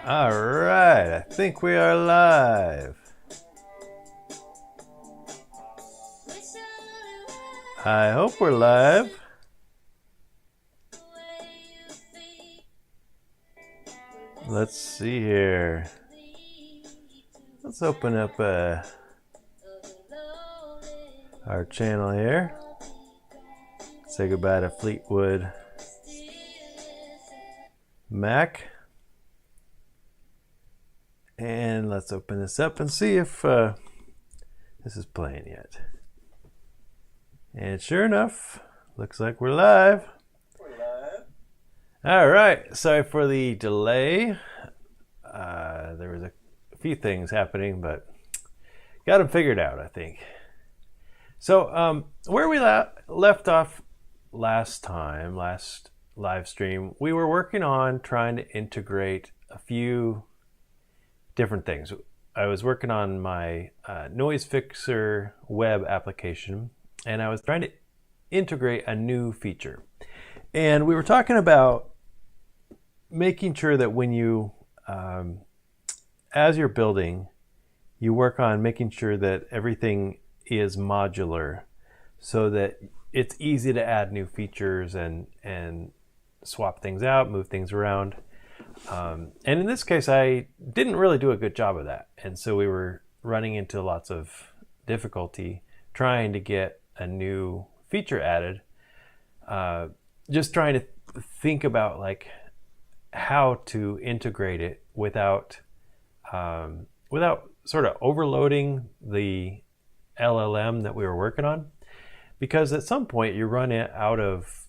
All right, I think we are live. I hope we're live. Let's see here. Let's open up our channel here. Say goodbye to Fleetwood Mac. And let's open this up and see if this is playing yet. And sure enough, looks like we're live. All right, sorry for the delay. There was a few things happening, but got them figured out, I think. So where we left off last live stream, we were working on trying to integrate a few different things. I was working on my noise fixer web application, and I was trying to integrate a new feature. And we were talking about making sure that when you, as you're building, you work on making sure that everything is modular so that it's easy to add new features and swap things out, move things around. And in this case, I didn't really do a good job of that. And so we were running into lots of difficulty trying to get a new feature added. Just trying to think about like how to integrate it without sort of overloading the LLM that we were working on. Because at some point you run out of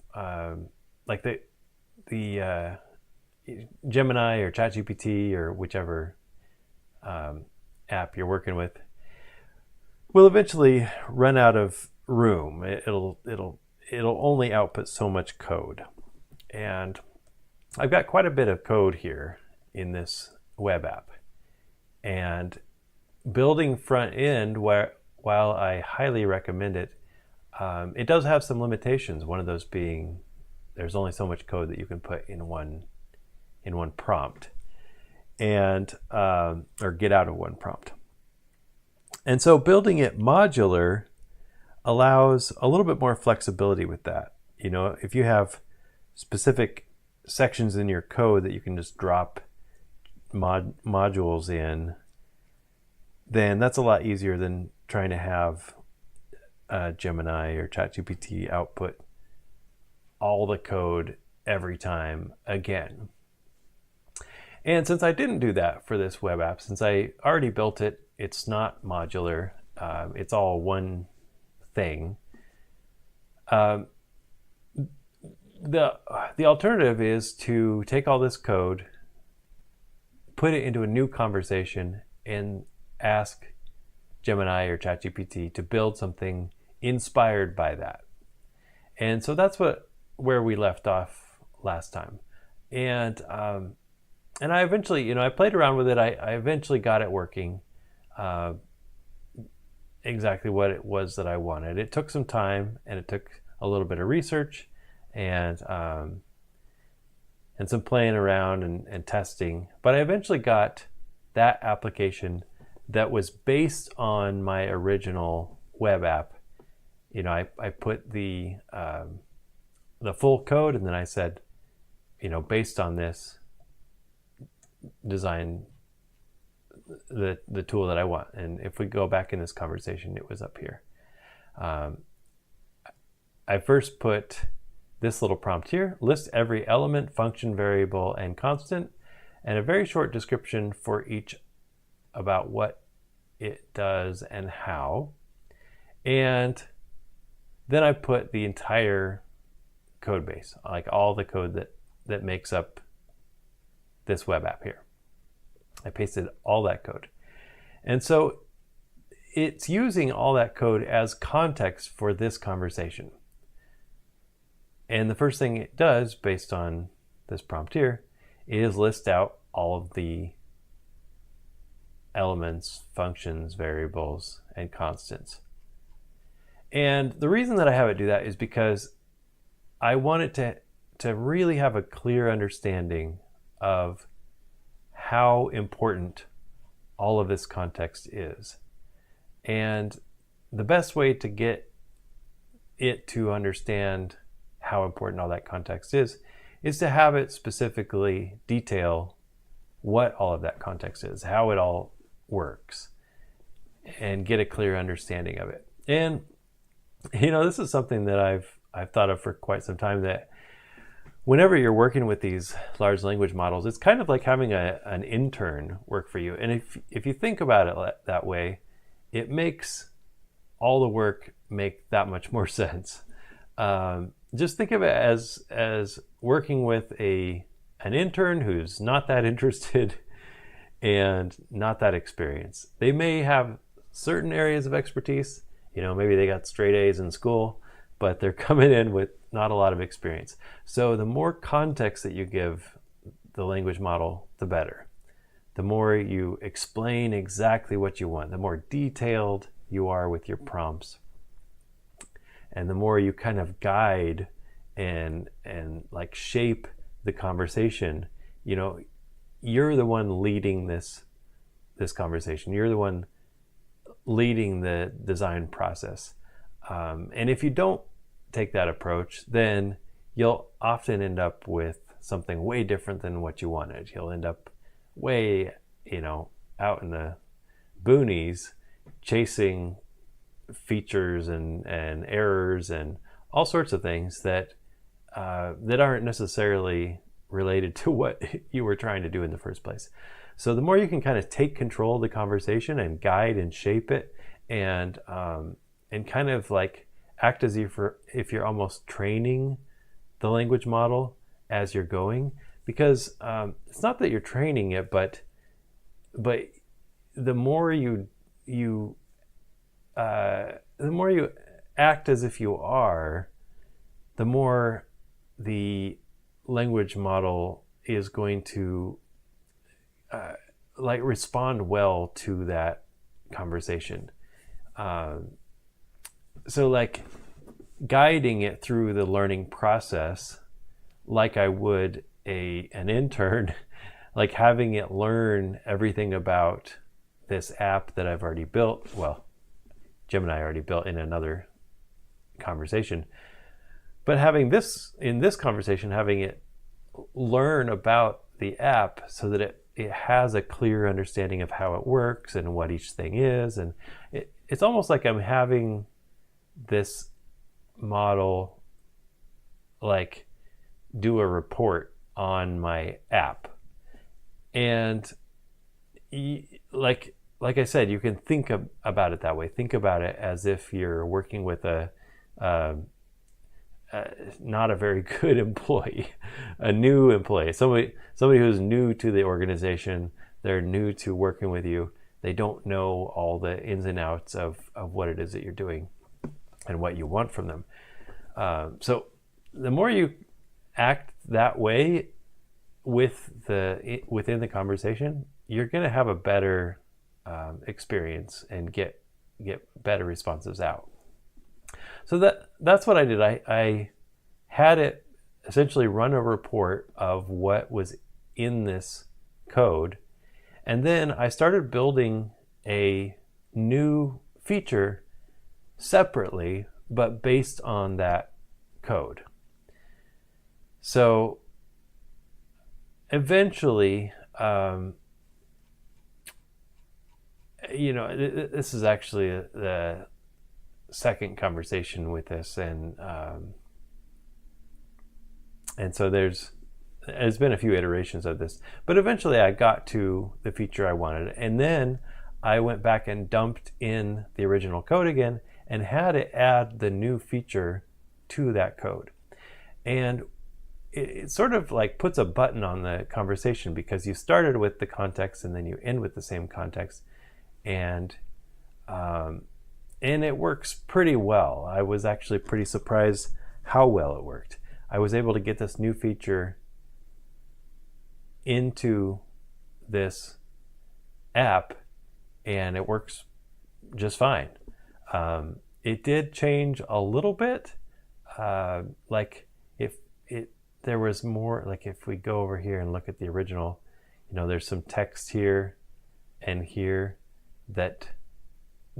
like the Gemini or ChatGPT or whichever app you're working with will eventually run out of room. It'll only output so much code, and I've got quite a bit of code here in this web app. And building front end, while I highly recommend it, it does have some limitations. One of those being there's only so much code that you can put in one prompt, and or get out of one prompt. And so building it modular allows a little bit more flexibility with that. You know, if you have specific sections in your code that you can just drop modules in, then that's a lot easier than trying to have Gemini or ChatGPT output all the code every time again. And since I didn't do that for this web app, since I already built it, it's not modular, it's all one thing. The alternative is to take all this code, put it into a new conversation, and ask Gemini or ChatGPT to build something inspired by that. And so that's where we left off last time. And I eventually, I played around with it. I eventually got it working exactly what it was that I wanted. It took some time, and it took a little bit of research and some playing around and testing. But I eventually got that application that was based on my original web app. I put the full code, and then I said, based on this, design the tool that I want. And if we go back in this conversation, it was up here. I first put this little prompt here: list every element, function, variable, and constant, and a very short description for each about what it does and how. And then I put the entire code base, like all the code that makes up this web app here. I pasted all that code. And so it's using all that code as context for this conversation. And the first thing it does, based on this prompt here, is list out all of the elements, functions, variables, and constants. And the reason that I have it do that is because I want it to really have a clear understanding of how important all of this context is. And the best way to get it to understand how important all that context is to have it specifically detail what all of that context is, how it all works, and get a clear understanding of it. And this is something that I've thought of for quite some time, that whenever you're working with these large language models, it's kind of like having an intern work for you. And if you think about it that way, it makes all the work make that much more sense. Just think of it as working with an intern who's not that interested and not that experienced. They may have certain areas of expertise. Maybe they got straight A's in school, but they're coming in with not a lot of experience. So the more context that you give the language model, the better. The more you explain exactly what you want, the more detailed you are with your prompts, and the more you kind of guide and like shape the conversation. You're the one leading this conversation. You're the one leading the design process. And if you don't take that approach, then you'll often end up with something way different than what you wanted. You'll end up way, out in the boonies, chasing features and errors and all sorts of things that aren't necessarily related to what you were trying to do in the first place. So the more you can kind of take control of the conversation and guide and shape it, and kind of like act as if you're almost training the language model as you're going, because it's not that you're training it, but the more you act as if you are, the more the language model is going to respond well to that conversation. So like guiding it through the learning process, like I would an intern, like having it learn everything about this app that I've already built. Well, Gemini already built in another conversation, but having this in this conversation, having it learn about the app so that it has a clear understanding of how it works and what each thing is. And it's almost like I'm having this model like do a report on my app. And like I said, you can think about it that way. Think about it as if you're working with not a very good employee, a new employee, somebody who's new to the organization. They're new to working with you. They don't know all the ins and outs of what it is that you're doing and what you want from them. So the more you act that way within the conversation, you're going to have a better experience and get better responses out. So that's what I did. I had it essentially run a report of what was in this code, and then I started building a new feature separately, but based on that code. So eventually, this is actually the second conversation with this, and so there's been a few iterations of this, but eventually I got to the feature I wanted, and then I went back and dumped in the original code again and had it add the new feature to that code. And it sort of like puts a button on the conversation, because you started with the context and then you end with the same context, and it works pretty well. I was actually pretty surprised how well it worked. I was able to get this new feature into this app, and it works just fine. It did change a little bit. Like if there was more, like if we go over here and look at the original, there's some text here and here that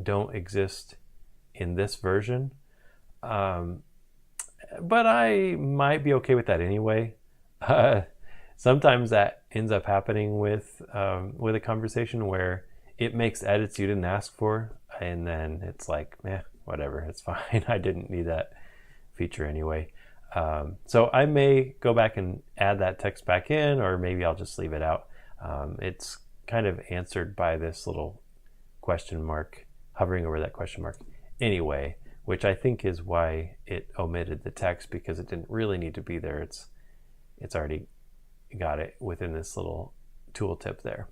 don't exist in this version. But I might be okay with that anyway. Sometimes that ends up happening with a conversation where it makes edits you didn't ask for, and then it's like, whatever, it's fine. I didn't need that feature anyway. So I may go back and add that text back in, or maybe I'll just leave it out. It's kind of answered by this little question mark, hovering over that question mark anyway, which I think is why it omitted the text, because it didn't really need to be there. It's already got it within this little tooltip there.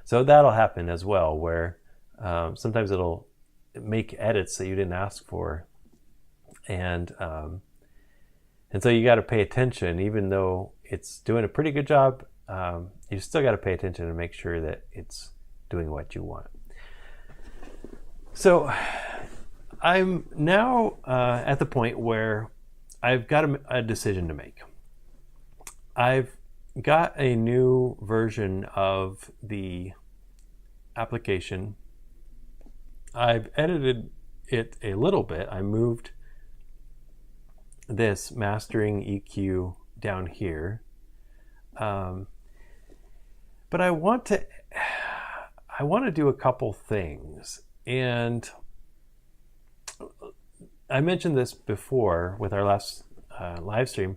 So that'll happen as well, where sometimes it'll make edits that you didn't ask for, and so you got to pay attention. Even though it's doing a pretty good job, you still got to pay attention and make sure that it's doing what you want. So I'm now at the point where I've got a decision to make. I've got a new version of the application. I've edited it a little bit. I moved this mastering EQ down here. But I want to do a couple things. And I mentioned this before with our last live stream.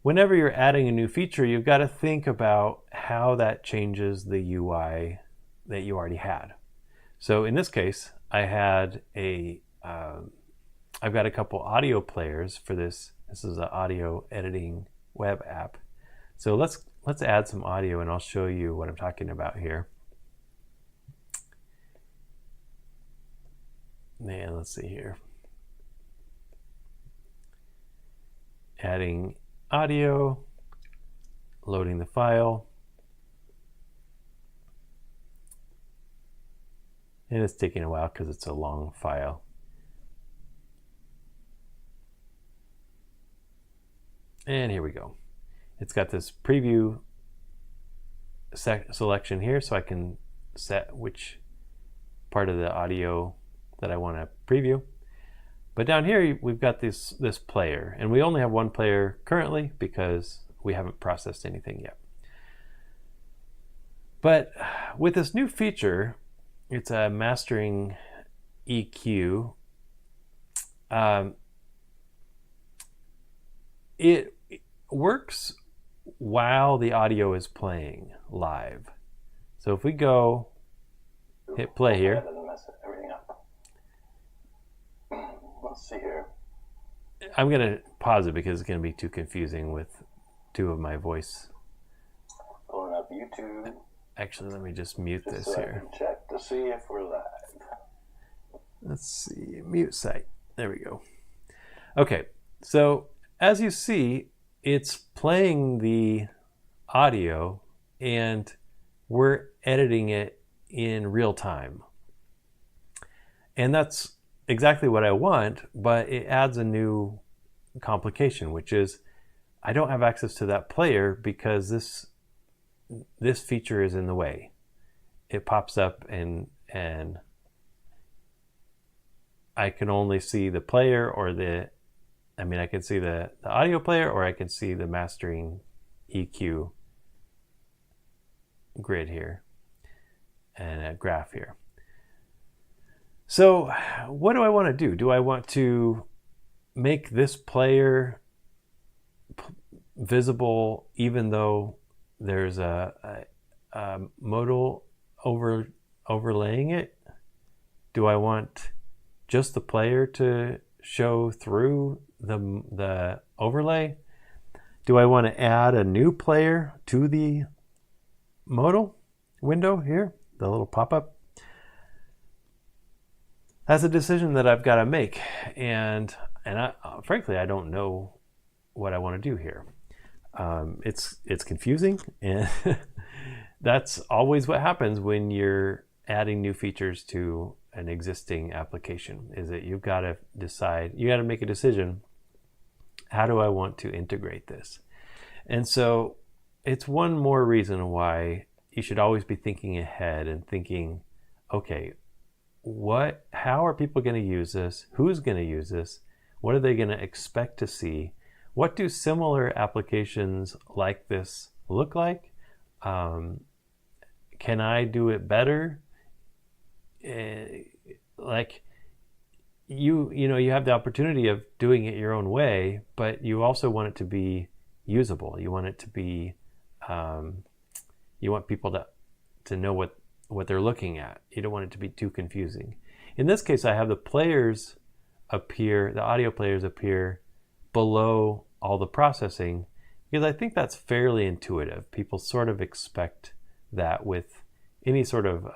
Whenever you're adding a new feature, you've got to think about how that changes the UI that you already had. So in this case, I've got a couple audio players for this. This is an audio editing web app. So let's add some audio, and I'll show you what I'm talking about here. And let's see here. Adding audio, loading the file. And it's taking a while because it's a long file. And here we go. It's got this preview selection here, so I can set which part of the audio that I want to preview. But down here we've got this player, and we only have one player currently because we haven't processed anything yet. But with this new feature, it's a mastering EQ. It works while the audio is playing live. So if we go hit play here. Let's see here. I'm going to pause it because it's going to be too confusing with two of my voice. Pulling up YouTube. Actually, let me just mute this so here. I can check to see if we're live. Let's see, mute site. There we go. Okay, so as you see, it's playing the audio and we're editing it in real time. And that's exactly what I want, but it adds a new complication, which is I don't have access to that player because this feature is in the way. It pops up and I can only see the player or I can see the audio player, or I can see the mastering EQ grid here and a graph here. So what do I want to do? Do I want to make this player visible even though there's a modal overlaying it? Do I want just the player to show through the overlay? Do I want to add a new player to the modal window here, the little pop-up? That's a decision that I've got to make, and frankly, I don't know what I want to do here. It's confusing, and that's always what happens when you're adding new features to an existing application, is that you've got to decide, you got to make a decision, how do I want to integrate this? And so it's one more reason why you should always be thinking ahead and thinking, okay, how are people going to use this? Who's going to use this? What are they going to expect to see? What do similar applications like this look like? Can I do it better? Like you have the opportunity of doing it your own way, but you also want it to be usable. You want it to be, you want people to know what they're looking at. You don't want it to be too confusing. In this case, I have the audio players appear below all the processing, because I think that's fairly intuitive. People sort of expect that with any sort of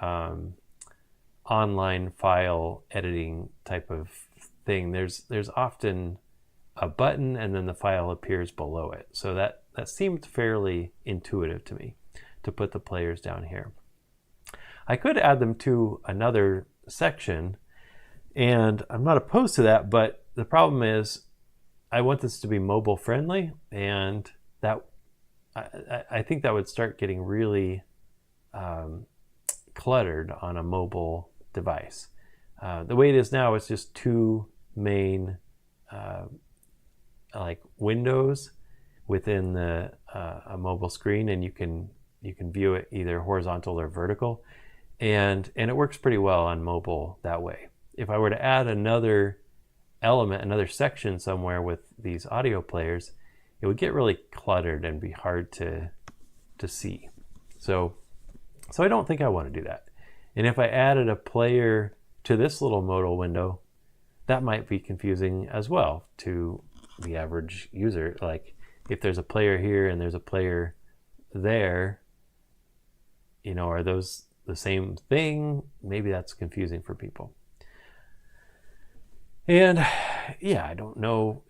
online file editing type of thing. There's often a button and then the file appears below it. So that seemed fairly intuitive to me, to put the players down here. I could add them to another section, and I'm not opposed to that, but the problem is I want this to be mobile friendly, and that I think that would start getting really cluttered on a mobile device. The way it is now, it's just two main like windows within a mobile screen, and you can view it either horizontal or vertical, and it works pretty well on mobile that way. If I were to add another element, another section somewhere with these audio players, it would get really cluttered and be hard to see. So I don't think I want to do that. And if I added a player to this little modal window, that might be confusing as well to the average user. Like if there's a player here and there's a player there, are those the same thing? Maybe that's confusing for people. And yeah, I don't know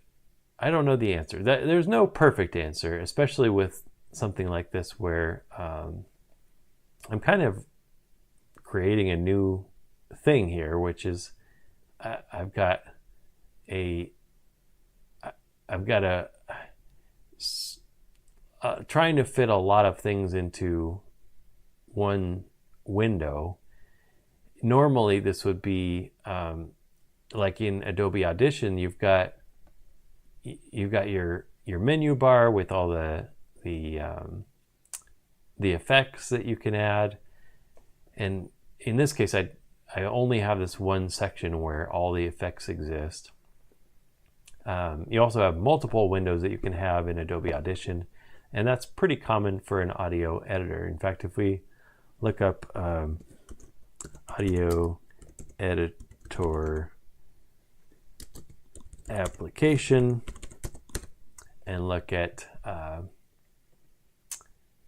the answer. There's no perfect answer, especially with something like this where I'm kind of creating a new thing here, which is I've got trying to fit a lot of things into one window. Normally this would be like in Adobe Audition, you've got your menu bar with all the effects that you can add, and in this case I only have this one section where all the effects exist. You also have multiple windows that you can have in Adobe Audition, and that's pretty common for an audio editor. In fact, if we look up audio editor application and look at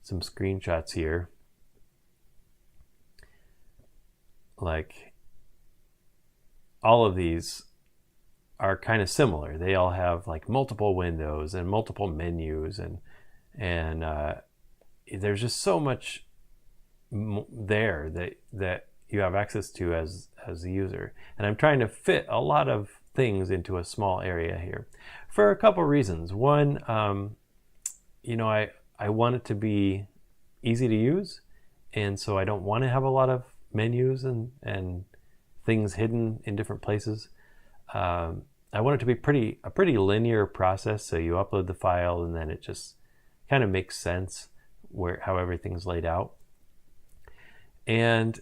some screenshots here, like all of these are kind of similar. They all have like multiple windows and multiple menus, and there's just so much there that you have access to as a user. And I'm trying to fit a lot of things into a small area here for a couple reasons. One, I want it to be easy to use, and so I don't want to have a lot of menus and things hidden in different places. I want it to be a pretty linear process, so you upload the file and then it just kind of makes sense how everything's laid out. And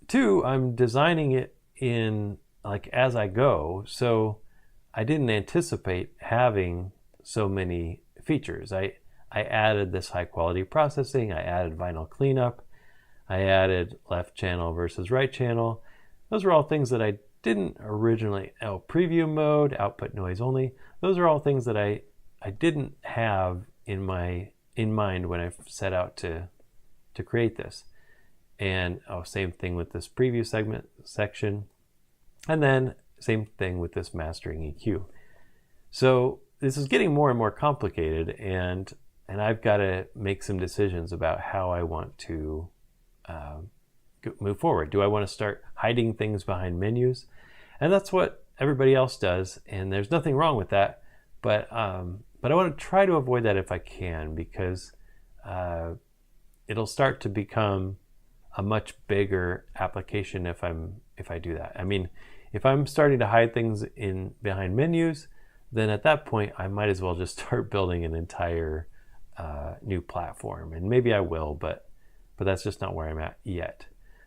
two, I'm designing it in like as I go, so I didn't anticipate having so many features. I added this high quality processing, I added vinyl cleanup, I added left channel versus right channel. Those were all things that I didn't originally, preview mode, output noise only. Those are all things that I didn't have in mind when I set out to create this. And same thing with this preview section, and then same thing with this mastering EQ. So this is getting more and more complicated, and I've got to make some decisions about how I want to move forward. Do I want to start hiding things behind menus? And that's what everybody else does, and there's nothing wrong with that. But I want to try to avoid that if I can, because it'll start to become a much bigger application if I do that. I mean, if I'm starting to hide things behind menus, then at that point I might as well just start building an entire new platform. And maybe I will, but that's just not where I'm at yet.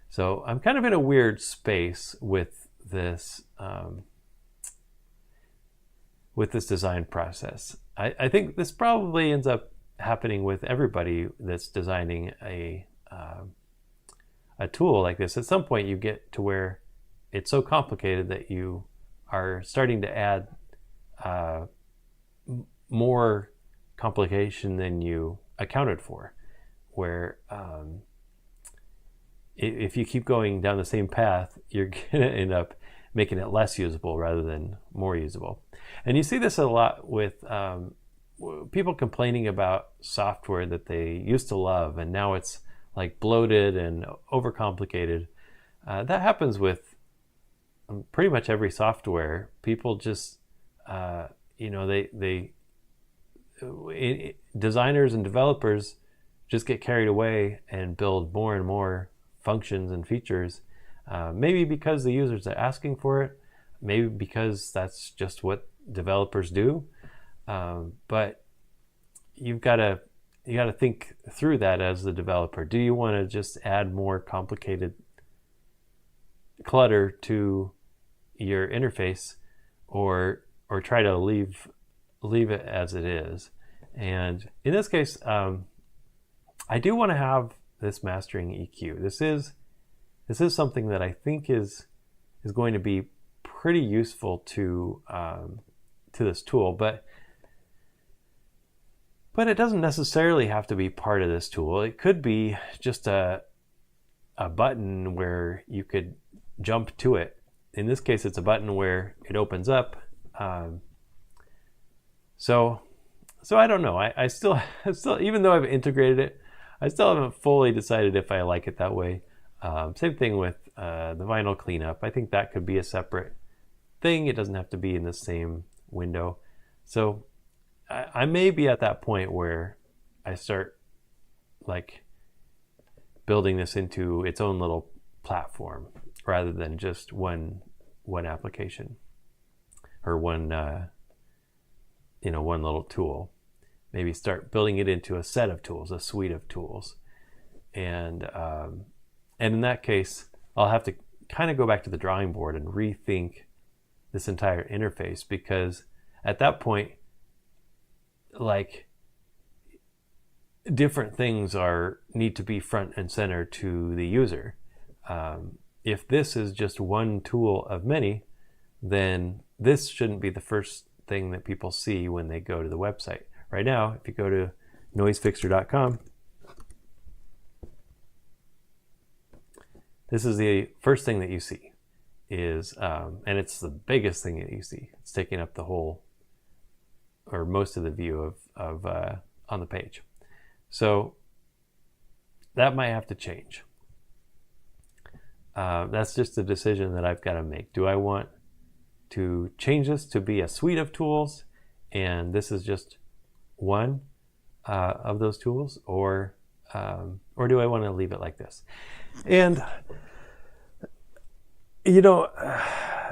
So I'm kind of in a weird space with this design process. I think this probably ends up happening with everybody that's designing a tool like this. At some point you get to where it's so complicated that you are starting to add more complication than you accounted for, where if you keep going down the same path, you're going to end up making it less usable rather than more usable. And you see this a lot with people complaining about software that they used to love and now it's like bloated and overcomplicated. That happens with pretty much every software. People just, designers and developers just get carried away and build more and more functions and features, maybe because the users are asking for it, maybe because that's just what developers do. But you got to think through that as the developer. Do you want to just add more complicated clutter to your interface, or try to leave it as it is? And in this case, I do want to have this mastering EQ. This is something that I think is going to be pretty useful to this tool, but it doesn't necessarily have to be part of this tool. It could be just a button where you could jump to it. In this case, it's a button where it opens up. So I don't know. I still, even though I've integrated it, I still haven't fully decided if I like it that way. Same thing with the vinyl cleanup. I think that could be a separate thing. It doesn't have to be in the same window. So I may be at that point where I start like building this into its own little platform rather than just one application or one little tool. Maybe start building it into a set of tools, a suite of tools. And in that case, I'll have to kind of go back to the drawing board and rethink this entire interface, because at that point, like, different things need to be front and center to the user. If this is just one tool of many, then this shouldn't be the first thing that people see when they go to the website. Right now, if you go to noisefixer.com, this is the first thing that you see is, and it's the biggest thing that you see. It's taking up the whole, or most of the view of on the page. So that might have to change. That's just a decision that I've got to make. Do I want to change this to be a suite of tools, and this is just one of those tools, or do I want to leave it like this? And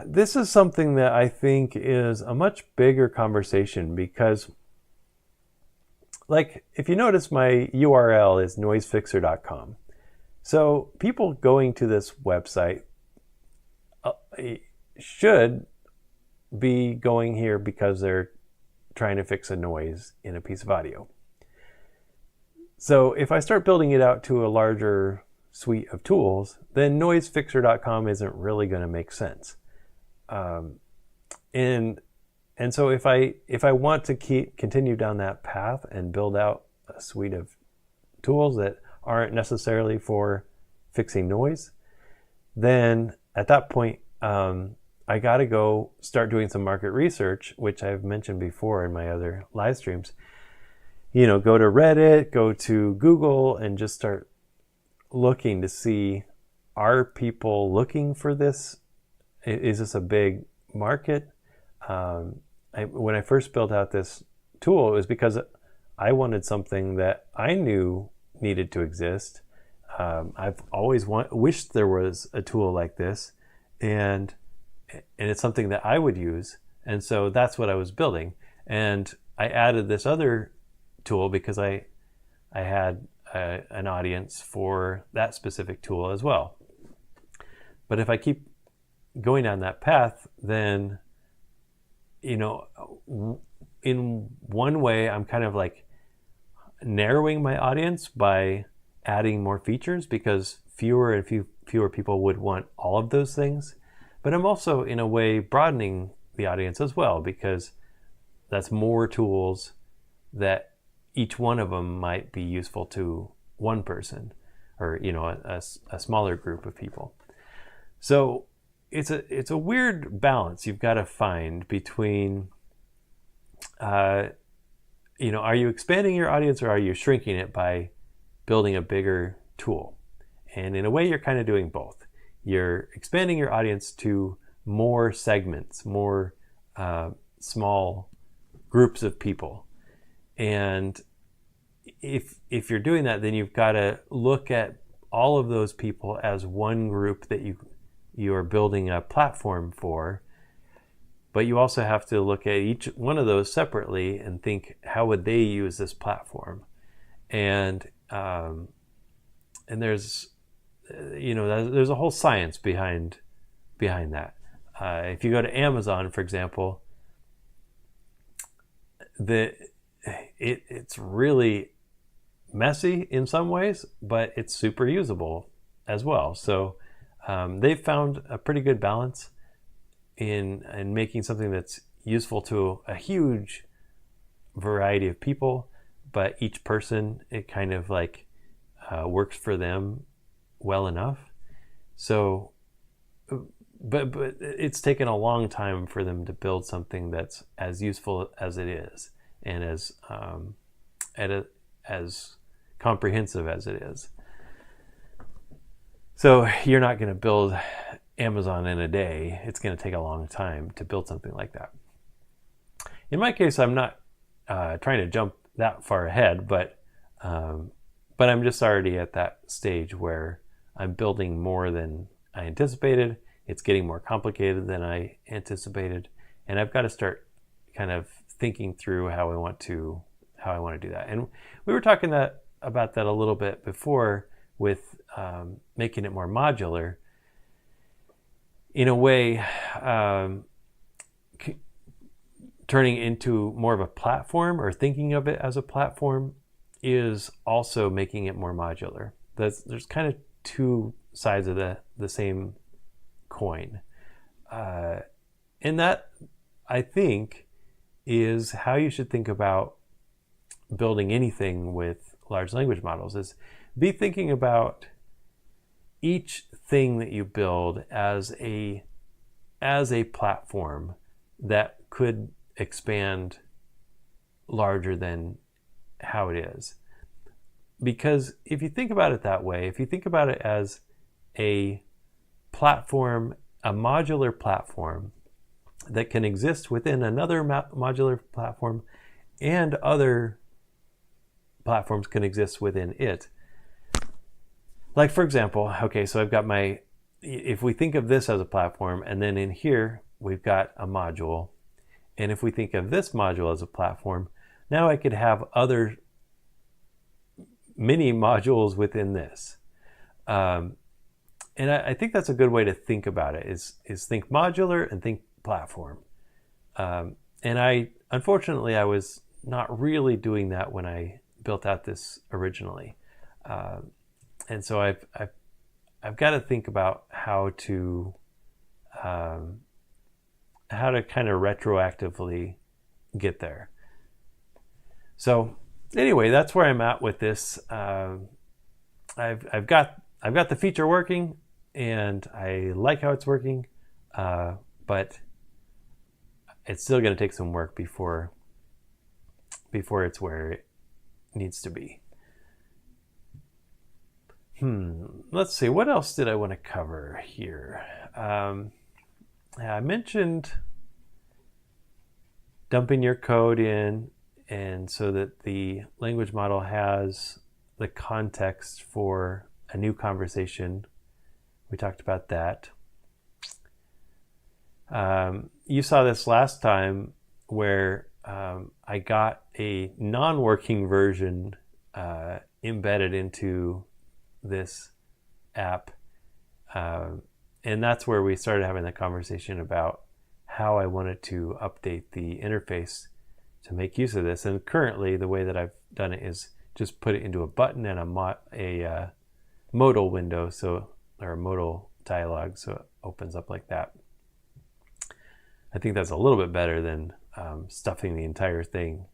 this is something that I think is a much bigger conversation, because, like, if you notice, my URL is noisefixer.com. So people going to this website should be going here because they're trying to fix a noise in a piece of audio. So if I start building it out to a larger suite of tools, then noisefixer.com isn't really going to make sense. And so if I want to continue down that path and build out a suite of tools that aren't necessarily for fixing noise, then at that point, I got to go start doing some market research, which I've mentioned before in my other live streams. Go to Reddit, go to Google, and just start looking to see, are people looking for this? Is this a big market? When I first built out this tool, it was because I wanted something that I knew needed to exist. I've always wished there was a tool like this, and it's something that I would use. And so that's what I was building. And I added this other tool because I had an audience for that specific tool as well. But if I keep going down that path, then, you know, in one way, I'm kind of like narrowing my audience by adding more features, because fewer people would want all of those things. But I'm also, in a way, broadening the audience as well, because that's more tools that each one of them might be useful to one person, or, you know, a smaller group of people. So it's a weird balance you've got to find between, you know, are you expanding your audience or are you shrinking it by building a bigger tool? And in a way, you're kind of doing both. You're expanding your audience to more segments, more small groups of people. And if you're doing that, then you've got to look at all of those people as one group that you are building a platform for. But you also have to look at each one of those separately and think, how would they use this platform? And there's, you know, there's a whole science behind that. If you go to Amazon, for example, it's really messy in some ways, but it's super usable as well. So they've found a pretty good balance in making something that's useful to a huge variety of people, but each person, it kind of like works for them well enough. So, but it's taken a long time for them to build something that's as useful as it is, and as comprehensive as it is. So you're not going to build Amazon in a day. It's going to take a long time to build something like that. In my case, I'm not trying to jump that far ahead, but I'm just already at that stage where I'm building more than I anticipated. It's getting more complicated than I anticipated, and I've got to start kind of thinking through how I want to do that. And we were talking about that a little bit before with making it more modular. In a way, turning into more of a platform, or thinking of it as a platform, is also making it more modular. There's kind of two sides of the same coin. And that, I think, is how you should think about building anything with large language models, is be thinking about each thing that you build as a platform that could expand larger than how it is. Because if you think about it that way, if you think about it as a platform, a modular platform that can exist within another modular platform, and other platforms can exist within it. Like, for example, okay, so I've got if we think of this as a platform, and then in here we've got a module, and if we think of this module as a platform, now I could have other mini modules within this. And I think that's a good way to think about it, is think modular and think platform. And unfortunately, I was not really doing that when I built out this originally. And so I've got to think about how to kind of retroactively get there. So anyway, that's where I'm at with this. I've got the feature working, and I like how it's working, but it's still going to take some work before it's where it needs to be. Let's see, what else did I want to cover here? I mentioned dumping your code in and so that the language model has the context for a new conversation. We talked about that. You saw this last time where I got a non-working version embedded into this app. And that's where we started having the conversation about how I wanted to update the interface to make use of this. And currently the way that I've done it is just put it into a button and a modal window, or a modal dialog, so it opens up like that. I think that's a little bit better than stuffing the entire thing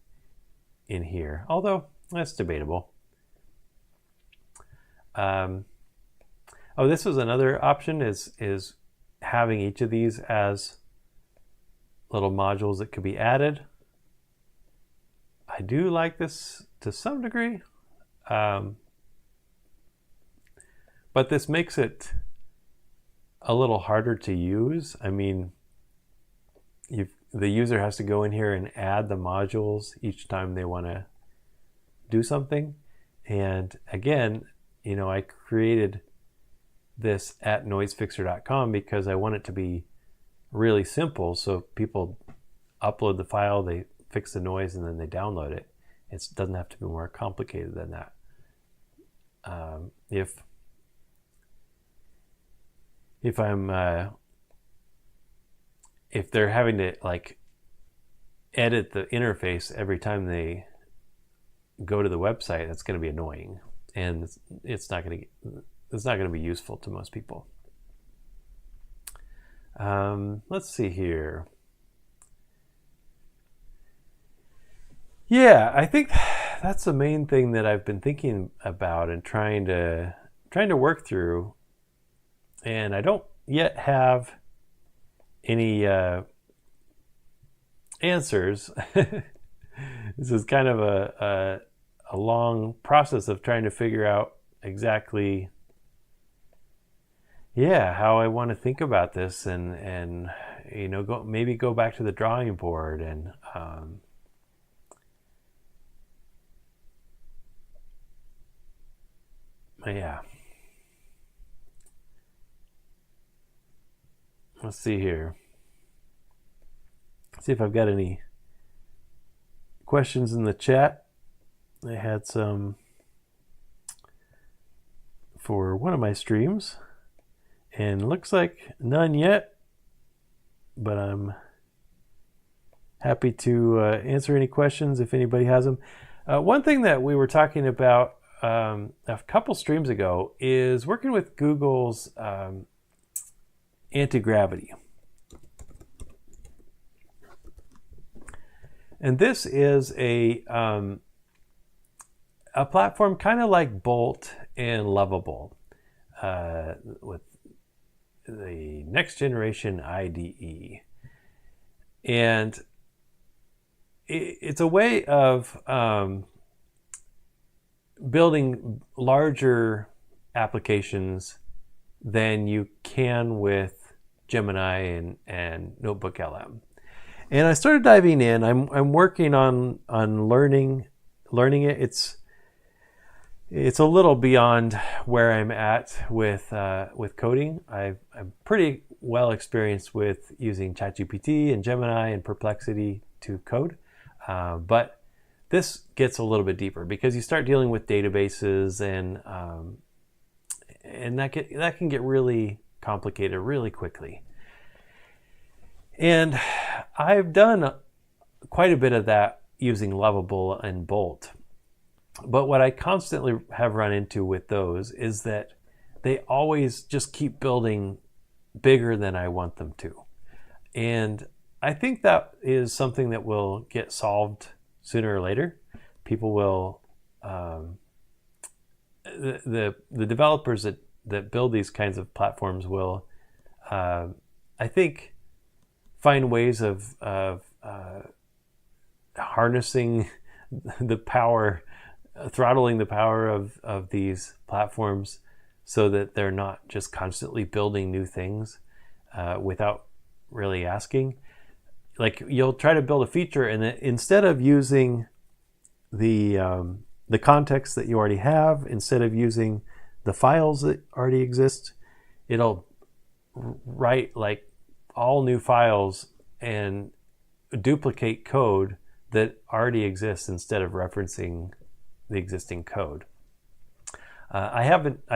in here, although that's debatable. This was another option, is having each of these as little modules that could be added. I do like this to some degree, but this makes it a little harder to use. I mean, the user has to go in here and add the modules each time they want to do something. And again, I created this at noisefixer.com because I want it to be really simple, so people upload the file, they fix the noise, and then they download it. It doesn't have to be more complicated than that. If they're having to edit the interface every time they go to the website, that's going to be annoying, and it's not going to be useful to most people. Let's see here. Yeah, I think that's the main thing that I've been thinking about and trying to work through. And I don't yet have any answers. This is kind of a long process of trying to figure out exactly, how I want to think about this, and maybe go back to the drawing board and let's see here. See if I've got any questions in the chat. I had some for one of my streams, and looks like none yet, but I'm happy to answer any questions if anybody has them. One thing that we were talking about a couple streams ago is working with Google's anti-gravity. And this is a platform kind of like Bolt and Lovable with the next generation IDE. And it's a way of building larger applications than you can with Gemini and Notebook LM. And I started diving in. I'm working on learning it. It's a little beyond where I'm at with coding. I'm pretty well experienced with using ChatGPT and Gemini and Perplexity to code, but this gets a little bit deeper because you start dealing with databases and that can get really complicated really quickly. And I've done quite a bit of that using Lovable and Bolt. But what I constantly have run into with those is that they always just keep building bigger than I want them to. And I think that is something that will get solved sooner or later. People will, the developers that build these kinds of platforms will, I think, find ways of harnessing the power, throttling the power of these platforms so that they're not just constantly building new things without really asking. Like, you'll try to build a feature, and instead of using the context that you already have instead of using the files that already exist. It'll write like all new files and duplicate code that already exists instead of referencing the existing code. I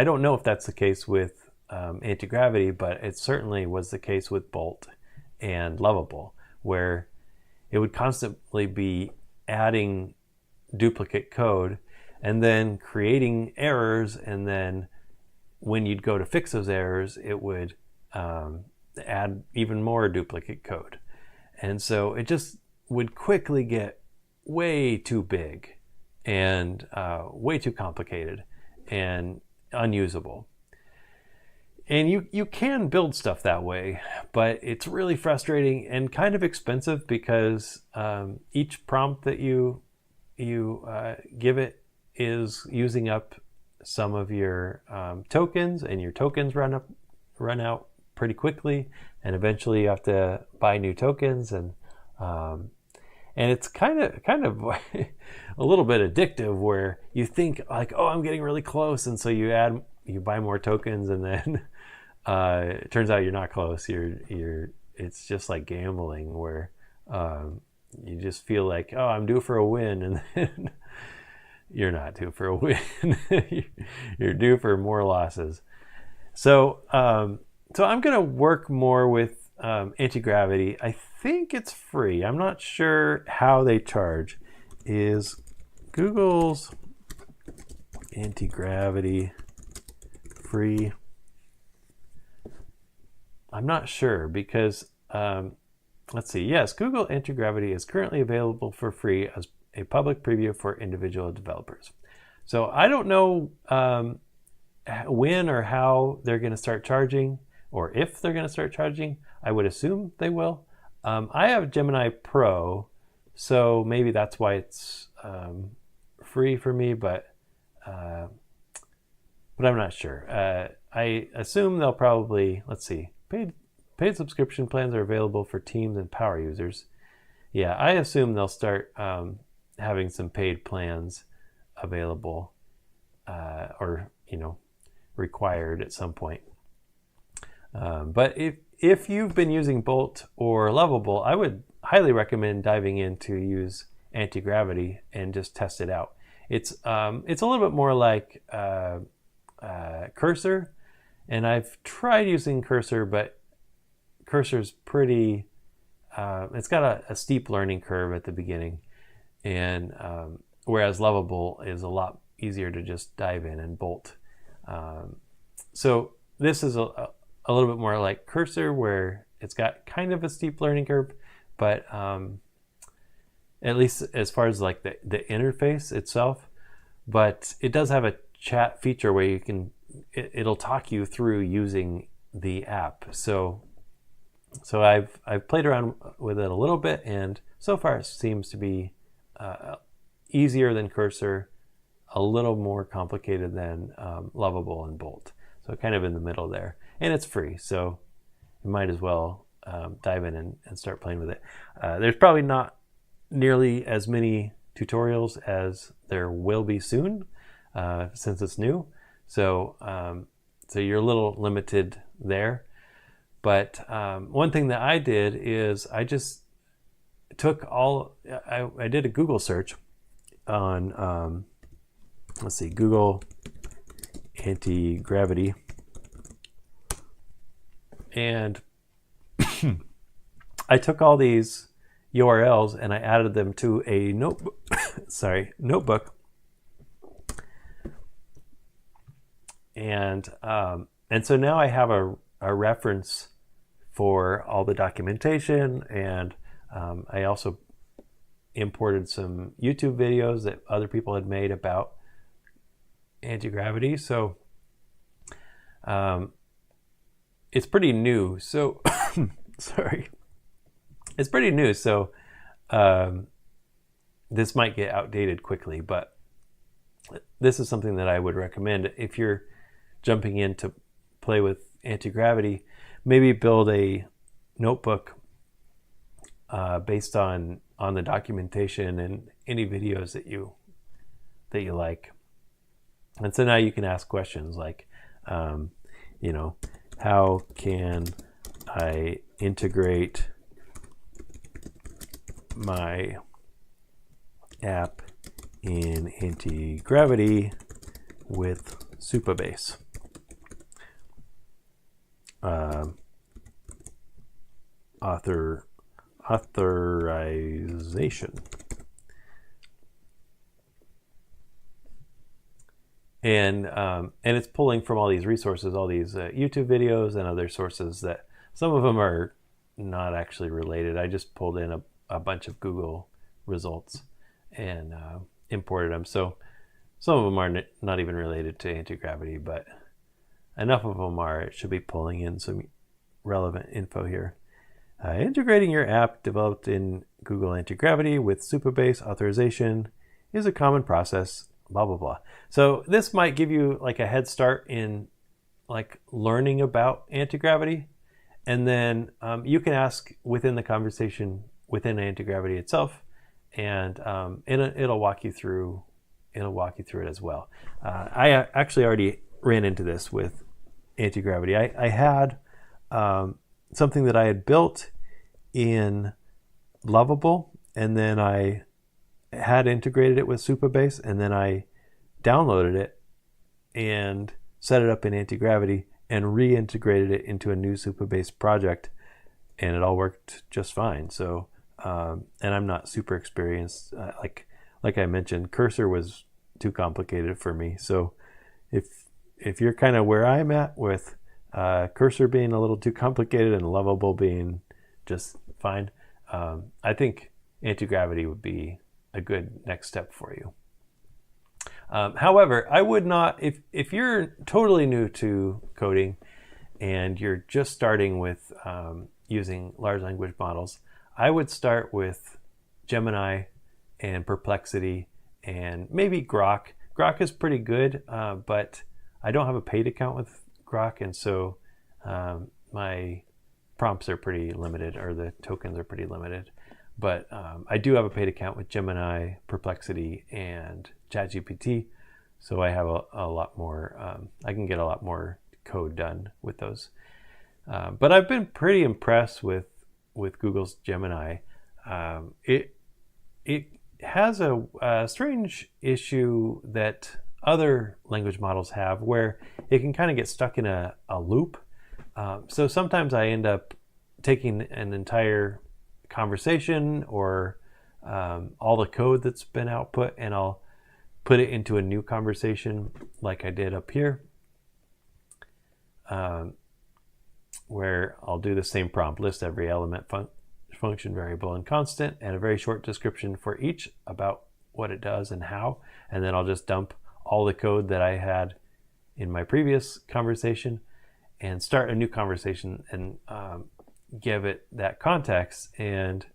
don't know if that's the case with anti-gravity, but it certainly was the case with Bolt and Lovable, where it would constantly be adding duplicate code and then creating errors, and then when you'd go to fix those errors, it would add even more duplicate code. And so it just would quickly get way too big and way too complicated and unusable. And you can build stuff that way, but it's really frustrating and kind of expensive because each prompt that you give it is using up some of your tokens, and your tokens run out pretty quickly, and eventually you have to buy new tokens, and it's kind of a little bit addictive, where you think like, oh, I'm getting really close, and so you buy more tokens, and then it turns out you're not close. It's just like gambling, where you just feel like, oh, I'm due for a win, and then you're not due for a win. You're due for more losses. So I'm going to work more with anti-gravity. I think it's free. I'm not sure how they charge. Is Google's anti-gravity free? I'm not sure, because let's see. Yes, Google Anti-Gravity is currently available for free as a public preview for individual developers. So I don't know when or how they're going to start charging, or if they're going to start charging. I would assume they will. I have Gemini Pro, so maybe that's why it's free for me, but I'm not sure. I assume they'll probably, let's see, paid subscription plans are available for teams and power users. Yeah, I assume they'll start having some paid plans available, or required at some point. But if you've been using Bolt or Lovable, I would highly recommend diving in to use anti-gravity and just test it out. It's a little bit more like Cursor, and I've tried using Cursor, but Cursor's pretty. It's got a steep learning curve at the beginning, and whereas Lovable is a lot easier to just dive in and bolt. So this is a little bit more like Cursor, where it's got kind of a steep learning curve, but at least as far as like the interface itself. But it does have a chat feature where it'll talk you through using the app. So I've played around with it a little bit, and so far it seems to be easier than Cursor, a little more complicated than Lovable and Bolt. So kind of in the middle there, and it's free, so you might as well dive in and start playing with it. There's probably not nearly as many tutorials as there will be soon, since it's new. So you're a little limited there. But one thing that I did is I just took I did a Google search on, let's see, Google anti-gravity, and I took all these URLs and I added them to a notebook. Notebook, and so now I have a reference for all the documentation, and I also imported some YouTube videos that other people had made about anti-gravity. So it's pretty new. So sorry, it's pretty new. So this might get outdated quickly, but this is something that I would recommend if you're jumping in to play with anti-gravity. Maybe build a notebook based on the documentation and any videos that you that you like. And so now you can ask questions like, how can I integrate my app in anti-gravity with Supabase? Authorization. And it's pulling from all these resources, all these YouTube videos and other sources that some of them are not actually related. I just pulled in a bunch of Google results and imported them. So some of them are not even related to anti-gravity, but enough of them are. It should be pulling in some relevant info here. Integrating your app developed in Google Anti-Gravity with Supabase authorization is a common process, blah, blah, blah. So this might give you like a head start in like learning about anti-gravity. And then you can ask within the conversation within anti-gravity itself, and it'll walk you through it as well. I actually already ran into this with anti-gravity. I had something that I had built in Lovable, and then I had integrated it with Supabase, and then I downloaded it and set it up in anti-gravity and reintegrated it into a new Supabase project, and it all worked just fine. So, and I'm not super experienced. Like I mentioned, Cursor was too complicated for me. So if you're kind of where I'm at with Cursor being a little too complicated and Lovable being just fine, I think anti-gravity would be a good next step for you. However, I would not, if you're totally new to coding and you're just starting with using large language models, I would start with Gemini and Perplexity and maybe Grok. Grok is pretty good, but I don't have a paid account with Grok, and so my prompts are pretty limited, or the tokens are pretty limited. But I do have a paid account with Gemini, Perplexity, and ChatGPT, so I have a lot more. I can get a lot more code done with those. But I've been pretty impressed with Google's Gemini. It has a strange issue that other language models have, where it can kind of get stuck in a loop. So sometimes I end up taking an entire conversation or all the code that's been output, and I'll put it into a new conversation like I did up here, where I'll do the same prompt: list every element, function, variable, and constant, and a very short description for each about what it does and how. And then I'll just dump all the code that I had in my previous conversation and start a new conversation and give it that context, and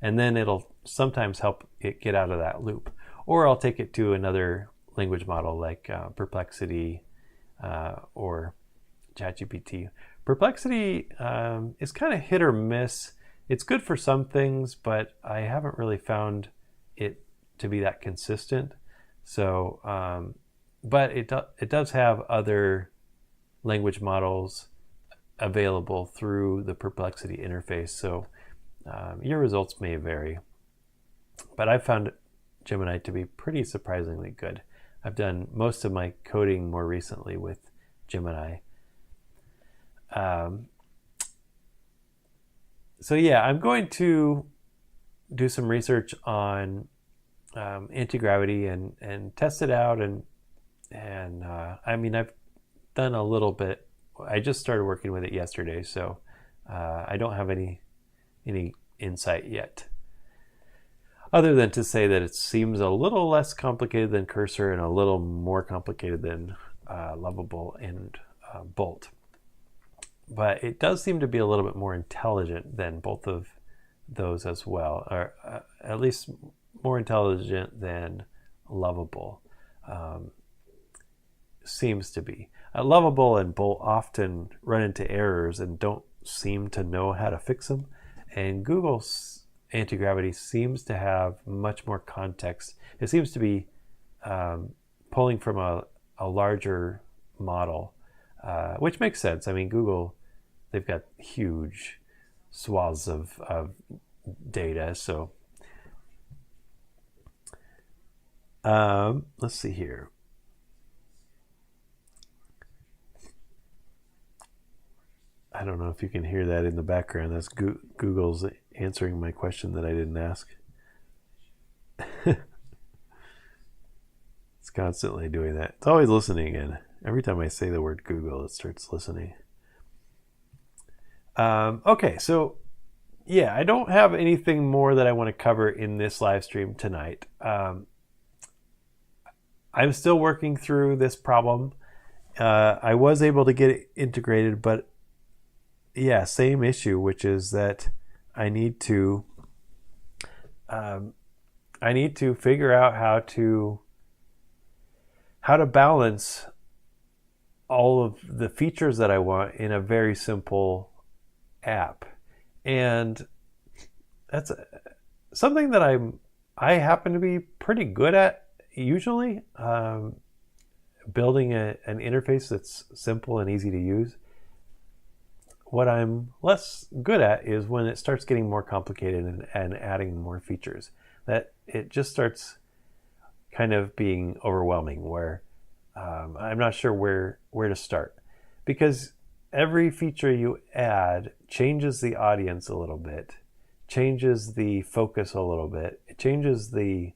then it'll sometimes help it get out of that loop. Or I'll take it to another language model like Perplexity or ChatGPT. Perplexity is kind of hit or miss. It's good for some things, but I haven't really found it to be that consistent. So, but it does have other language models available through the Perplexity interface. So your results may vary, but I've found Gemini to be pretty surprisingly good. I've done most of my coding more recently with Gemini. So yeah, I'm going to do some research on anti-gravity and test it out, and I mean, I've done a little bit. I just started working with it yesterday, so I don't have any insight yet, other than to say that it seems a little less complicated than Cursor and a little more complicated than Lovable and Bolt. But it does seem to be a little bit more intelligent than both of those as well, or at least more intelligent than Lovable seems to be. Lovable and Bolt often run into errors and don't seem to know how to fix them. And Google's anti-gravity seems to have much more context. It seems to be pulling from a larger model, which makes sense. I mean, Google, they've got huge swaths of data. So let's see here. I don't know if you can hear that in the background. That's Google's answering my question that I didn't ask. It's constantly doing that. It's always listening in. Every time I say the word Google, it starts listening. Okay, so yeah, I don't have anything more that I want to cover in this live stream tonight. I'm still working through this problem. I was able to get it integrated, but yeah, same issue, which is that I need to figure out how to balance all of the features that I want in a very simple app. And that's something that I happen to be pretty good at usually, building an interface that's simple and easy to use. What I'm less good at is when it starts getting more complicated and adding more features, that it just starts kind of being overwhelming, where I'm not sure where to start, because every feature you add changes the audience a little bit, changes the focus a little bit, it changes the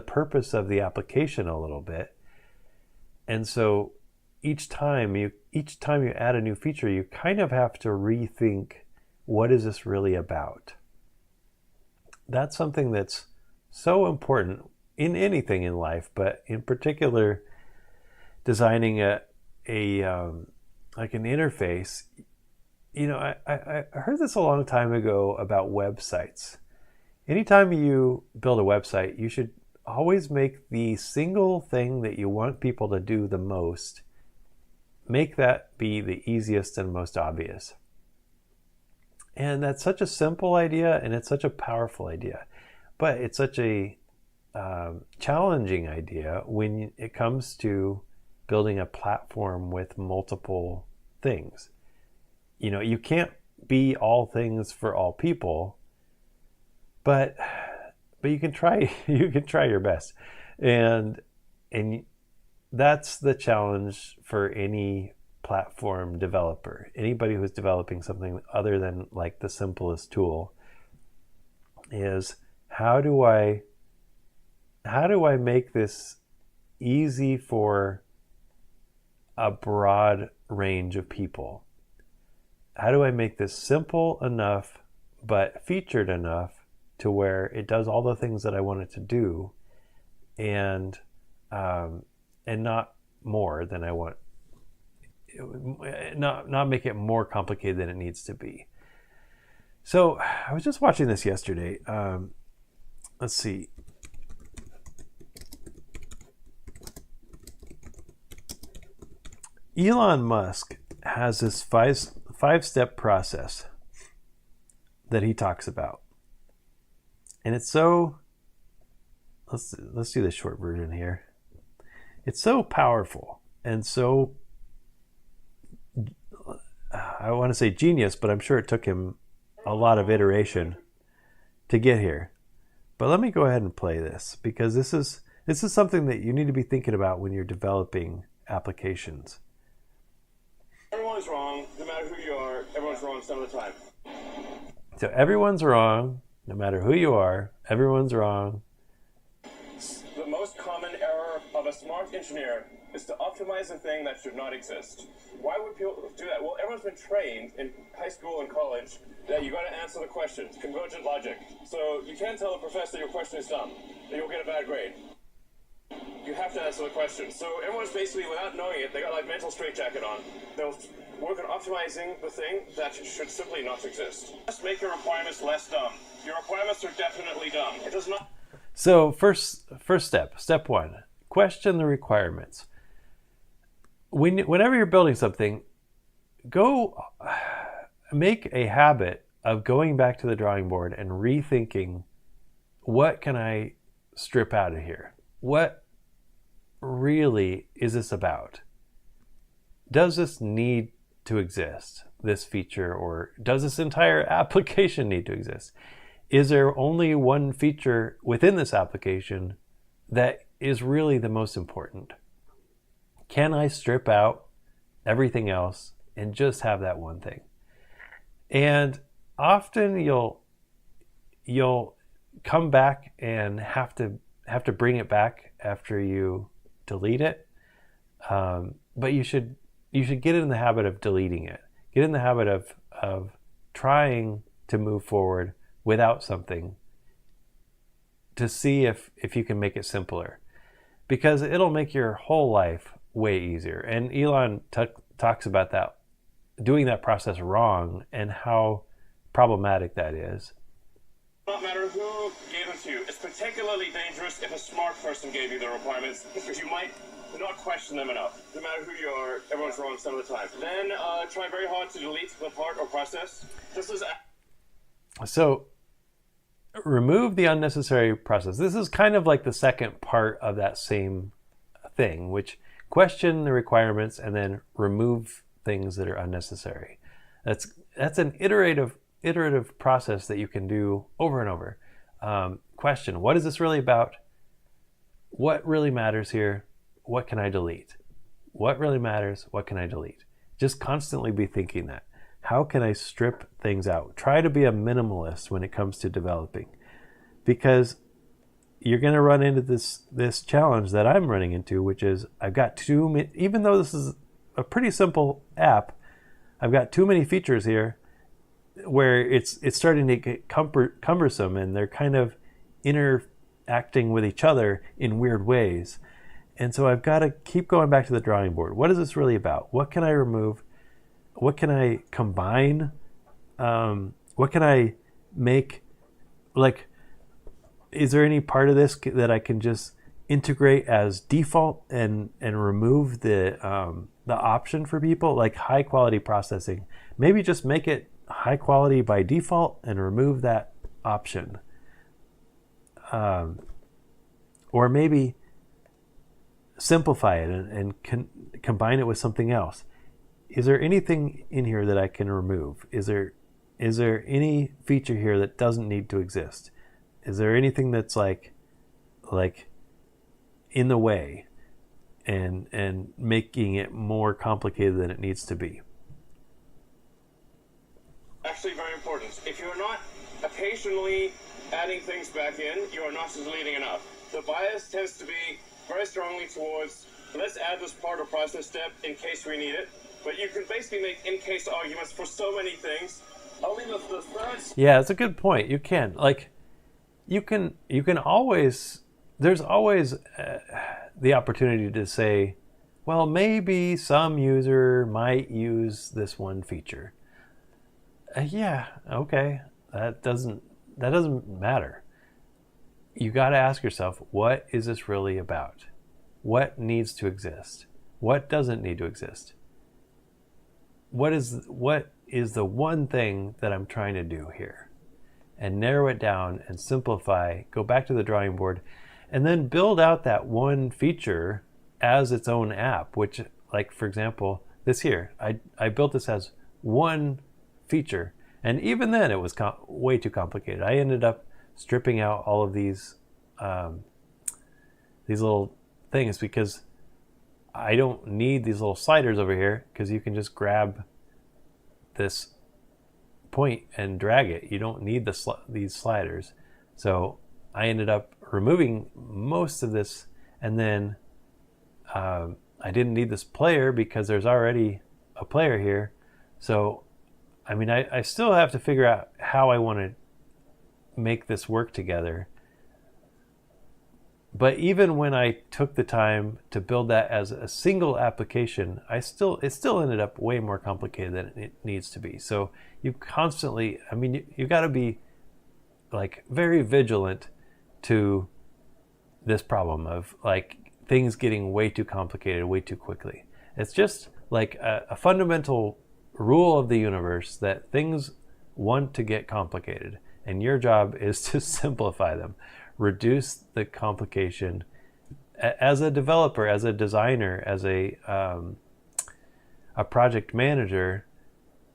purpose of the application a little bit. And so each time you add a new feature, you kind of have to rethink, what is this really about? That's something that's so important in anything in life, but in particular, designing like an interface. You know, I heard this a long time ago about websites. Anytime you build a website, you should always make the single thing that you want people to do the most, make that be the easiest and most obvious. And that's such a simple idea, and it's such a powerful idea, but it's such a challenging idea when it comes to building a platform with multiple things. You know, you can't be all things for all people, but you can try. You can try your best, and that's the challenge for any platform developer. Anybody who's developing something other than like the simplest tool is, how do I make this easy for a broad range of people? How do I make this simple enough but featured enough to where it does all the things that I want it to do, and not more than I want, not make it more complicated than it needs to be. So I was just watching this yesterday. Let's see. Elon Musk has this five-step process that he talks about. And it's so, let's do the short version here. It's so powerful and so, I want to say genius, but I'm sure it took him a lot of iteration to get here. But let me go ahead and play this, because this is something that you need to be thinking about when you're developing applications. Everyone's wrong, no matter who you are. Everyone's wrong some of the time. So everyone's wrong, no matter who you are. Everyone's wrong. The most common error of a smart engineer is to optimize a thing that should not exist. Why would people do that? Well, everyone's been trained in high school and college that you got to answer the questions, convergent logic. So you can't tell a professor your question is dumb, and you'll get a bad grade. You have to answer the question. So everyone's basically, without knowing it, they got like mental straitjacket on. They'll work on optimizing the thing that should simply not exist. Just make your requirements less dumb. Your requirements are definitely dumb. It does not. So first step one, question the requirements. Whenever you're building something, go make a habit of going back to the drawing board and rethinking, what can I strip out of here? what really is this about? Does this need to exist, this feature, or does this entire application need to exist? Is there only one feature within this application that is really the most important? Can I strip out everything else and just have that one thing? And often you'll come back and have to bring it back after you delete it. But you should get in the habit of deleting it. Get in the habit of trying to move forward without something to see if you can make it simpler, because it'll make your whole life way easier. And Elon talks about that, doing that process wrong and how problematic that is. No matter who gave them to you, it's particularly dangerous if a smart person gave you the requirements, because you might not question them enough. No matter who you are, everyone's wrong some of the time. Then try very hard to delete the part or process. So remove the unnecessary process. This is kind of like the second part of that same thing, which question the requirements and then remove things that are unnecessary. That's an iterative process that you can do over and over. Question, what is this really about? What really matters here? What can I delete? What really matters? What can I delete? Just constantly be thinking that. How can I strip things out? Try to be a minimalist when it comes to developing, because you're going to run into this challenge that I'm running into, which is I've got too many. Even though this is a pretty simple app, I've got too many features here where it's starting to get cumbersome, and they're kind of interacting with each other in weird ways. And so I've got to keep going back to the drawing board. What is this really about? What can I remove? What can I combine? What can I make? Like, is there any part of this that I can just integrate as default and remove the option for people? Like high quality processing. Maybe just make it high quality by default and remove that option. Or maybe simplify it and combine it with something else. Is there anything in here that I can remove? Is there any feature here that doesn't need to exist? Is there anything that's like in the way and making it more complicated than it needs to be? Actually very important. If you're not occasionally adding things back in, you are not deleting enough. The bias tends to be very strongly towards, let's add this part or process step in case we need it. But you can basically make in-case arguments for so many things. Only the third... Yeah, it's a good point. You can. You can always... There's always the opportunity to say, well, maybe some user might use this one feature. Yeah, okay. That doesn't matter. You got to ask yourself, what is this really about? What needs to exist? What doesn't need to exist? What is the one thing that I'm trying to do here? And narrow it down and simplify, go back to the drawing board, and then build out that one feature as its own app, which, like, for example, this here, I built this as one feature. And even then it was way too complicated. I ended up stripping out all of these little things because I don't need these little sliders over here, because you can just grab this point and drag it. You don't need these sliders. So I ended up removing most of this, and then I didn't need this player because there's already a player here. So I mean, I still have to figure out how I want to make this work together. But even when I took the time to build that as a single application, it still ended up way more complicated than it needs to be. So you constantly, I mean, you've got to be like very vigilant to this problem of like things getting way too complicated way too quickly. It's just like a fundamental rule of the universe that things want to get complicated, and your job is to simplify them, reduce the complication, as a developer, as a designer, as a project manager,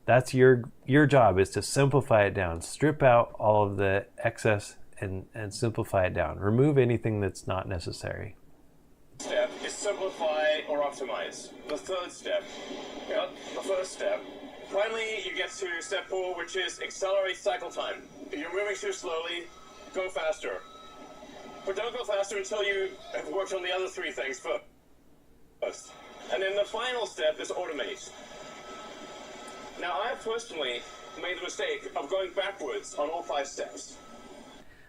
that's your job, is to simplify it down, strip out all of the excess and simplify it down. Remove anything that's not necessary. Step is simplify or optimize. The third step, the first step. Finally, you get to step 4, which is accelerate cycle time. If you're moving too slowly, go faster. But don't go faster until you have worked on the other 3 things first. And then the final step is automate. Now, I have personally made the mistake of going backwards on all 5 steps.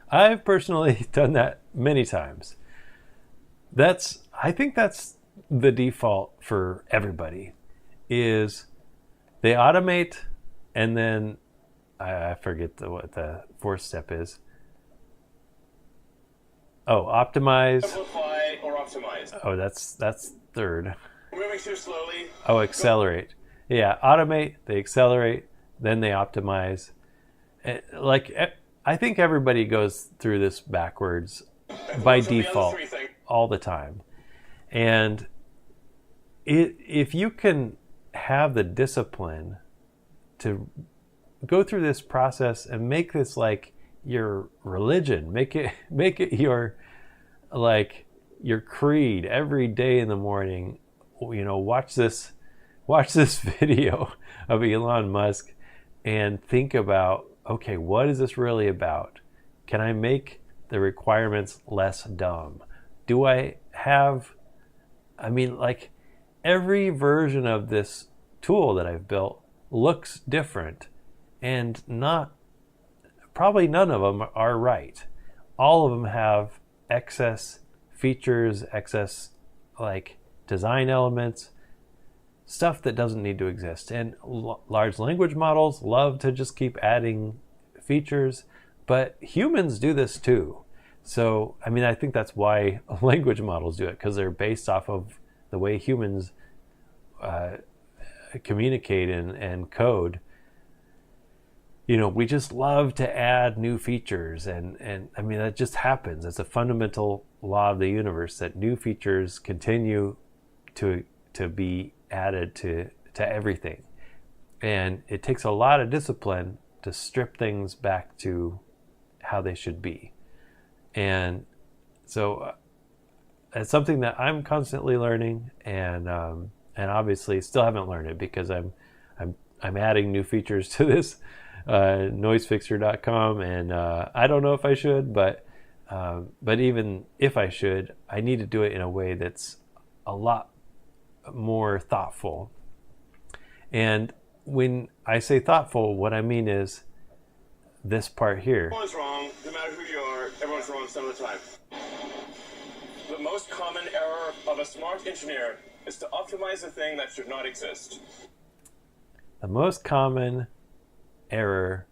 I've personally done that many times. I think that's the default for everybody, is they automate, and then I forget what the 4th step is. Oh, optimize. Simplify or optimize. Oh, that's 3rd. Moving too slowly. Oh, accelerate. Yeah, automate, they accelerate, then they optimize. I think everybody goes through this backwards by default all the time. And if you can have the discipline to go through this process and make this like your religion, make it your creed every day in the morning, watch this video of Elon Musk and think about, okay, what is this really about? Can I make the requirements less dumb? Do I have, every version of this tool that I've built looks different, and probably none of them are right. All of them have excess features, excess design elements, stuff that doesn't need to exist. And large language models love to just keep adding features, but humans do this too. So, I think that's why language models do it, because they're based off of the way humans communicate and code. We just love to add new features, and that just happens. It's a fundamental law of the universe that new features continue to be added to everything. And it takes a lot of discipline to strip things back to how they should be. And so it's something that I'm constantly learning, and obviously still haven't learned it, because I'm adding new features to this noisefixer.com, and I don't know if I should, but even if I should, I need to do it in a way that's a lot more thoughtful. And when I say thoughtful, what I mean is this part here. Everyone's wrong, no matter who you are, everyone's wrong some of the time. The most common error of a smart engineer is to optimize a thing that should not exist. The most common error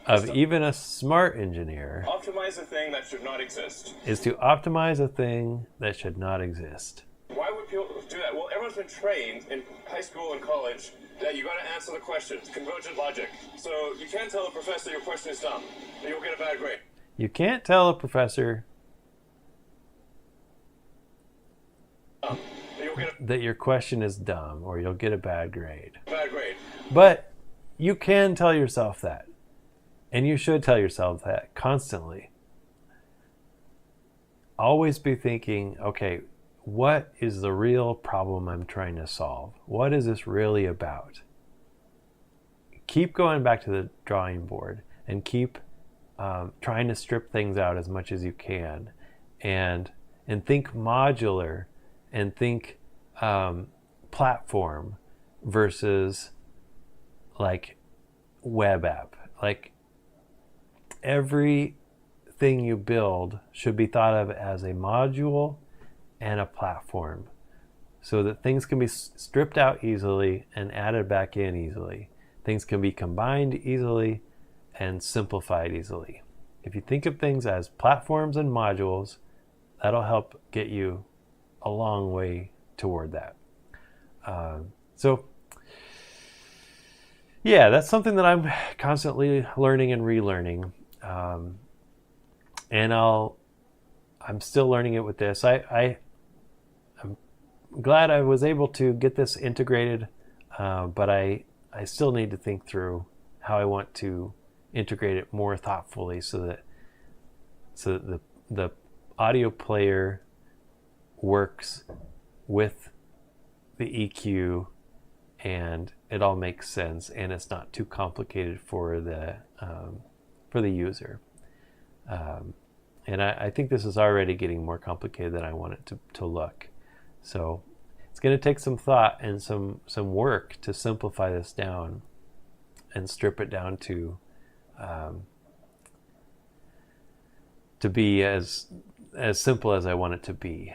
of even a smart engineer optimize a thing that should not exist. Is to optimize a thing that should not exist. Why would people do that? Well, everyone's been trained in high school and college that you got to answer the questions, convergent logic. So you can't tell the professor your question is dumb, and you'll get a bad grade. You can't tell a professor that your question is dumb, or you'll get a bad grade. Bad grade. But you can tell yourself that, and you should tell yourself that constantly. Always be thinking, okay, what is the real problem I'm trying to solve? What is this really about? Keep going back to the drawing board, and keep trying to strip things out as much as you can, and think modular, and think platform versus web app. Everything you build should be thought of as a module and a platform, so that things can be stripped out easily and added back in easily. Things can be combined easily and simplified easily. If you think of things as platforms and modules, that'll help get you a long way toward that. So yeah, that's something that I'm constantly learning and relearning. and I'm still learning it with this. I'm glad I was able to get this integrated, but I still need to think through how I want to integrate it more thoughtfully so that the audio player works with the EQ and it all makes sense and it's not too complicated for the user. And I think this is already getting more complicated than I want it to look. So it's going to take some thought and some work to simplify this down and strip it down to be as simple as I want it to be.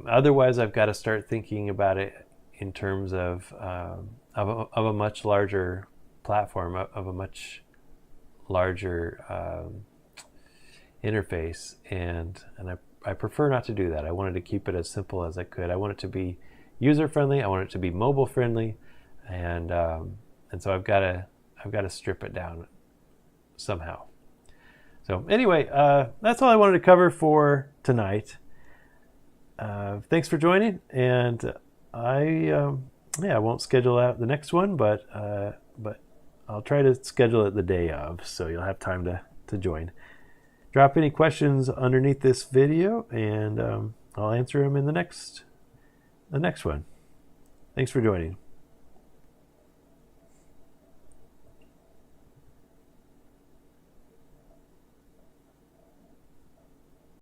Otherwise, I've got to start thinking about it in terms of a much larger platform, of a much larger interface, and I prefer not to do that. I wanted to keep it as simple as I could. I want it to be user friendly. I want it to be mobile friendly, and so I've got to strip it down somehow. So anyway, that's all I wanted to cover for tonight. Thanks for joining, and I won't schedule out the next one, but I'll try to schedule it the day of, so you'll have time to join. Drop any questions underneath this video, and I'll answer them in the next one. Thanks for joining.